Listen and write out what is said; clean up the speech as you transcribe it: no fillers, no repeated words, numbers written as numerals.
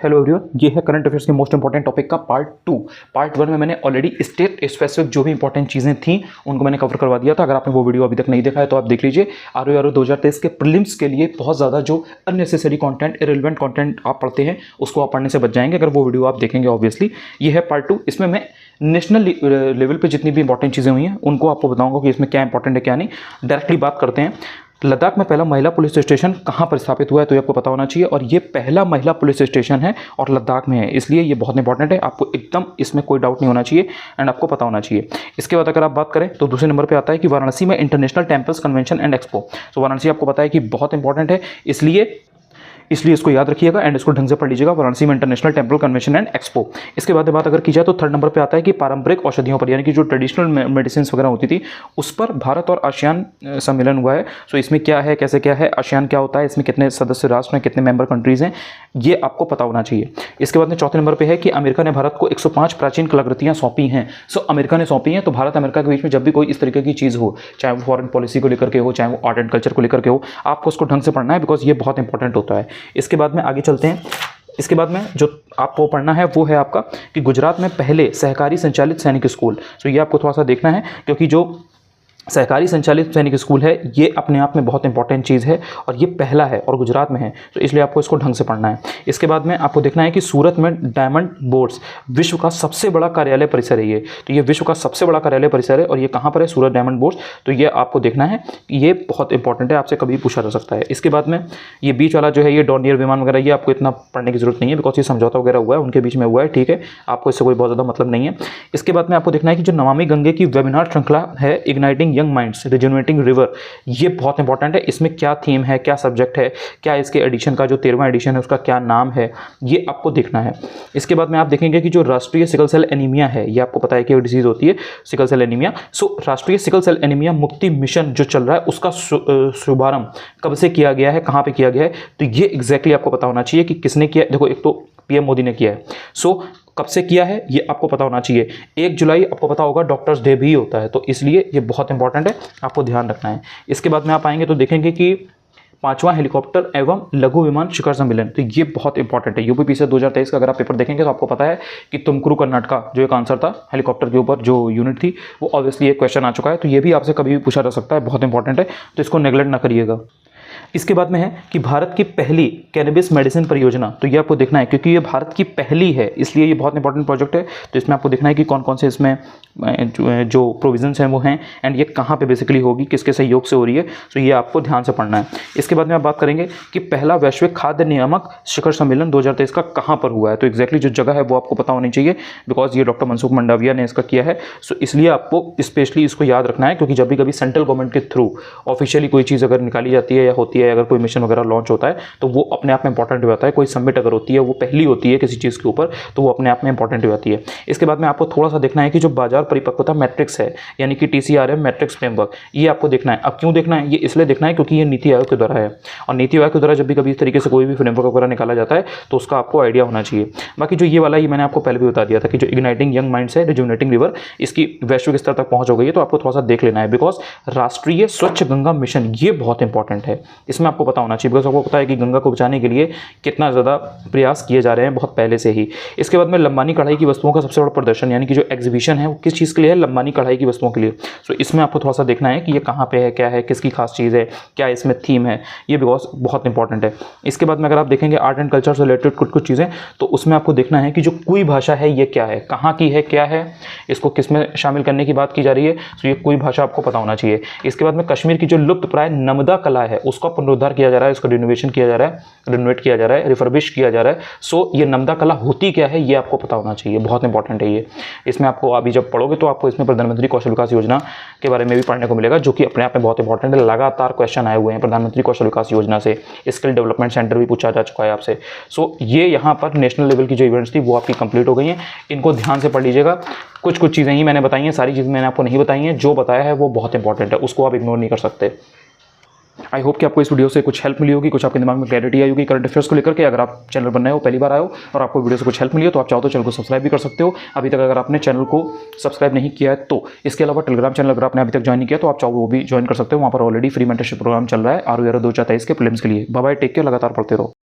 Hello everyone, ये है current affairs के मोस्ट इंपॉर्टेंट टॉपिक का पार्ट 2। पार्ट 1 में मैंने ऑलरेडी स्टेट स्पेसिफिक जो भी इंपॉर्टेंट चीज़ें थी उनको मैंने कवर करवा दिया था। अगर आपने वो वीडियो अभी तक नहीं देखा है तो आप देख लीजिए। आरओ 2023 के प्रीलिम्स के लिए बहुत ज़्यादा जो अननेसेसरी कंटेंट, इरेलेवेंट कंटेंट आप पढ़ते हैं उसको आप पढ़ने से बच जाएंगे अगर वो वीडियो आप देखेंगे। ऑब्वियसली ये है पार्ट 2। इसमें मैं नेशनल लेवल पर जितनी भी इंपॉर्टेंट चीज़ें हुई हैं उनको आपको बताऊँगा कि इसमें क्या इंपॉर्टेंट है क्या नहीं। डायरेक्टली बात करते हैं। लद्दाख में पहला महिला पुलिस स्टेशन कहाँ पर स्थापित हुआ है तो ये आपको पता होना चाहिए, और ये पहला महिला पुलिस स्टेशन है और लद्दाख में है, इसलिए ये बहुत इंपॉर्टेंट है। आपको एकदम इसमें कोई डाउट नहीं होना चाहिए एंड आपको पता होना चाहिए। इसके बाद अगर आप बात करें तो दूसरे नंबर पे आता है कि वाराणसी में international temples convention and expo. तो वाराणसी आपको पता है कि बहुत इंपॉर्टेंट है, इसलिए इसको याद रखिएगा एंड इसको ढंग से पढ़ लीजिएगा। वाराणसी में international temple convention and expo. इसके बाद बात अगर की जाए तो थर्ड नंबर पे आता है कि पारंपरिक औषधियों पर, यानी कि जो ट्रेडिशनल मेडिसिन वगैरह होती थी उस पर भारत और आसियान सम्मेलन हुआ है। सो इसमें क्या है, कैसे क्या है, आसियान क्या होता है, इसमें कितने सदस्य राष्ट्र हैं, कितने मेंबर कंट्रीज हैं, ये आपको पता होना चाहिए। इसके बाद में चौथे नंबर पर है कि अमेरिका ने भारत को 105 प्राचीन कलाकृतियाँ सौंपी हैं। सो अमेरिका ने सौंपी हैं, तो भारत अमेरिका के बीच में जब भी कोई इस तरीके की चीज़ हो, चाहे वो फॉरेन पॉलिसी को लेकर के हो, चाहे वो आर्ट एंड कल्चर को लेकर के हो, आपको उसको ढंग से पढ़ना है बिकॉज ये बहुत इंपॉर्टेंट होता है। इसके बाद में आगे चलते हैं। इसके बाद में जो आपको पढ़ना है वो है आपका कि गुजरात में पहले सहकारी संचालित सैनिक स्कूल। तो ये आपको थोड़ा सा देखना है क्योंकि जो सहकारी संचालित सैनिक स्कूल है ये अपने आप में बहुत इंपॉर्टेंट चीज़ है और ये पहला है और गुजरात में है, तो इसलिए आपको इसको ढंग से पढ़ना है। इसके बाद में आपको देखना है कि सूरत में डायमंड बोर्ड्स विश्व का सबसे बड़ा कार्यालय परिसर है ये। तो ये विश्व का सबसे बड़ा कार्यालय परिसर है और ये कहाँ पर है, सूरत डायमंड बोर्ड्स। तो ये आपको देखना है, ये बहुत इंपॉर्टेंट है, आपसे कभी पूछा जा सकता है। इसके बाद में ये बीच वाला जो है ये डॉर्नियर विमान वगैरह, ये आपको इतना पढ़ने की जरूरत नहीं है बिकॉज ये समझौता वगैरह हुआ है, उनके बीच में हुआ है, ठीक है, आपको इससे कोई बहुत ज़्यादा मतलब नहीं है। इसके बाद में आपको देखना है कि जो नमामि गंगे की वेबिनार श्रृंखला है इग्नाइटिंग यंग माइंड्स रिवर, ये बहुत इंपॉर्टेंट है। इसमें क्या थीम है, क्या सब्जेक्ट है, क्या इसके एडिशन का जो 13वां एडिशन है उसका क्या नाम है, ये आपको देखना है। इसके बाद में आप देखेंगे कि जो राष्ट्रीय सिकल सेल एनीमिया है, ये आपको पता है कि डिजीज होती है सिकल सेल एनीमिया। सो राष्ट्रीय सिकल सेल एनीमिया मुक्ति मिशन जो चल रहा है उसका शुभारंभ कब से किया गया है, कहां पे किया गया है, तो ये एग्जैक्टली आपको पता होना चाहिए कि किसने किया। देखो, एक तो पीएम मोदी ने किया है, सो कब से किया है ये आपको पता होना चाहिए। 1 जुलाई आपको पता होगा डॉक्टर्स डे भी होता है, तो इसलिए ये बहुत इंपॉर्टेंट है, आपको ध्यान रखना है। इसके बाद में आप आएंगे तो देखेंगे कि 5वां हेलीकॉप्टर एवं लघु विमान शिखर सम्मेलन, तो ये बहुत इंपॉर्टेंट है। यूपीपीसीएस 2023 का अगर आप पेपर देखेंगे तो आपको पता है कि तुमकुरु कर्नाटका जो एक आंसर था हेलीकॉप्टर के ऊपर जो यूनिट थी वो ऑब्वियसली एक क्वेश्चन आ चुका है, तो ये भी आपसे कभी भी पूछा जा सकता है, बहुत इंपॉर्टेंट है, तो इसको नेग्लेक्ट ना करिएगा। इसके बाद में है कि भारत की पहली कैनबिस मेडिसिन परियोजना, तो ये आपको देखना है क्योंकि ये भारत की पहली है इसलिए ये बहुत इंपॉर्टेंट प्रोजेक्ट है। तो इसमें आपको देखना है कि कौन कौन से इसमें जो प्रोविजंस हैं वो हैं एंड ये कहाँ पे बेसिकली होगी, किसके सहयोग से हो रही है, तो ये आपको ध्यान से पढ़ना है। इसके बाद में आप बात करेंगे कि पहला वैश्विक खाद्य नियामक शिखर सम्मेलन 2023 का कहाँ पर हुआ है, तो एक्जैक्टली जो जगह है वो आपको पता होनी चाहिए बिकॉज ये डॉक्टर मनसुख मंडाविया ने इसका किया है। सो इसलिए आपको स्पेशली इसको याद रखना है क्योंकि जब भी कभी सेंट्रल गवर्नमेंट के थ्रू ऑफिशियली कोई चीज़ अगर निकाली जाती है या होती है, अगर कोई मिशन वगैरह लॉन्च होता है तो वो अपने आप में इंपॉर्टेंट हो जाता है। कोई सबमिट अगर होती है वो पहली होती है किसी चीज़ के ऊपर तो वो अपने आप में इंपॉर्टेंट हो जाती है। इसके बाद में आपको थोड़ा सा देखना है कि जो बाजार परिपक्वता मैट्रिक्स है यानी कि TCRM मैट्रिक्स फ्रेमवर्क, ये आपको देखना है। अब क्यों देखना है, ये इसलिए देखना है क्योंकि ये नीति आयोग के द्वारा है और नीति आयोग के द्वारा जब भी कभी इस तरीके से कोई भी फ्रेमवर्क वगैरह निकाला जाता है तो उसका आपको आइडिया होना चाहिए। बाकी जो ये वाला ये मैंने आपको पहले भी बता दिया था कि जो इग्नाइटिंग यंग माइंड्स है रिजुविनेटिंग रिवर, इसकी वैश्विक स्तर तक पहुंच हो गई है, तो आपको थोड़ा सा देख लेना है बिकॉज राष्ट्रीय स्वच्छ गंगा मिशन ये बहुत इंपॉर्टेंट है, इसमें आपको पता होना चाहिए बिकॉज आपको पता है कि गंगा को बचाने के लिए कितना ज़्यादा प्रयास किए जा रहे हैं बहुत पहले से ही। इसके बाद में लंबानी कढ़ाई की वस्तुओं का सबसे बड़ा प्रदर्शन यानी कि जो एग्जीबिशन है वो किस चीज़ के लिए है, लंबानी कढ़ाई की वस्तुओं के लिए। सो इसमें आपको थोड़ा सा देखना है कि ये कहाँ पे है, क्या है, किसकी खास चीज़ है, क्या इसमें थीम है, ये बिकॉज बहुत इंपॉर्टेंट है। इसके बाद में अगर आप देखेंगे आर्ट एंड कल्चर से रिलेटेड कुछ चीज़ें, तो उसमें आपको देखना है कि जो कुई भाषा है ये क्या है, कहाँ की है, क्या है, इसको किस में शामिल करने की बात की जा रही है, तो ये कुई भाषा आपको पता होना चाहिए। इसके बाद में कश्मीर की जो लुप्त प्राय नमदा कला है उसका पुनरुद्धार किया जा रहा है, उसका रिनोवेशन किया जा रहा है, रिनोवेट किया जा रहा है, रिफर्बिश किया जा रहा है। सो ये नमदा कला होती क्या है ये आपको पता होना चाहिए, बहुत इंपॉर्टेंट है ये। इसमें आपको अभी जब पढ़ोगे तो आपको इसमें प्रधानमंत्री कौशल विकास योजना के बारे में भी पढ़ने को मिलेगा जो कि अपने आप में बहुत इंपॉर्टेंट है। लगातार क्वेश्चन आए हुए हैं प्रधानमंत्री कौशल विकास योजना से, स्किल डेवलपमेंट सेंटर भी पूछा जा चुका है आपसे। सो ये यहाँ पर नेशनल लेवल की जो इवेंट्स थी वो आपकी कंप्लीट हो गई हैं, इनको ध्यान से पढ़ लीजिएगा। कुछ चीज़ें ही मैंने बताई हैं, सारी चीज़ें मैंने आपको नहीं बताई हैं, जो बताया है वो बहुत इंपॉर्टेंट है, उसको आप इग्नोर नहीं कर सकते। आई होप कि आपको इस वीडियो से कुछ हेल्प मिली होगी, कुछ आपके दिमाग में क्लैरिटी आई होगी करंट अफेयर्स को लेकर के। अगर आप चैनल पर नए हो, पहली बार आए हो और आपको वीडियो से कुछ हेल्प मिली हो तो आप चाहो तो चैनल को सब्सक्राइब भी कर सकते हो। अभी तक अगर आपने चैनल को सब्सक्राइब नहीं किया है तो इसके अलावा टेलीग्राम चैनल अगर आपने अभी तक ज्वाइन नहीं किया तो आप चाहो वो भी ज्वाइन कर सकते हो, वहाँ पर ऑलरेडी फ्री मेंटरशिप प्रोग्राम चल रहा है आरओ 2023 के प्रीलिम्स के लिए। बाय बाय, टेक केयर, लगातार पढ़ते रहो।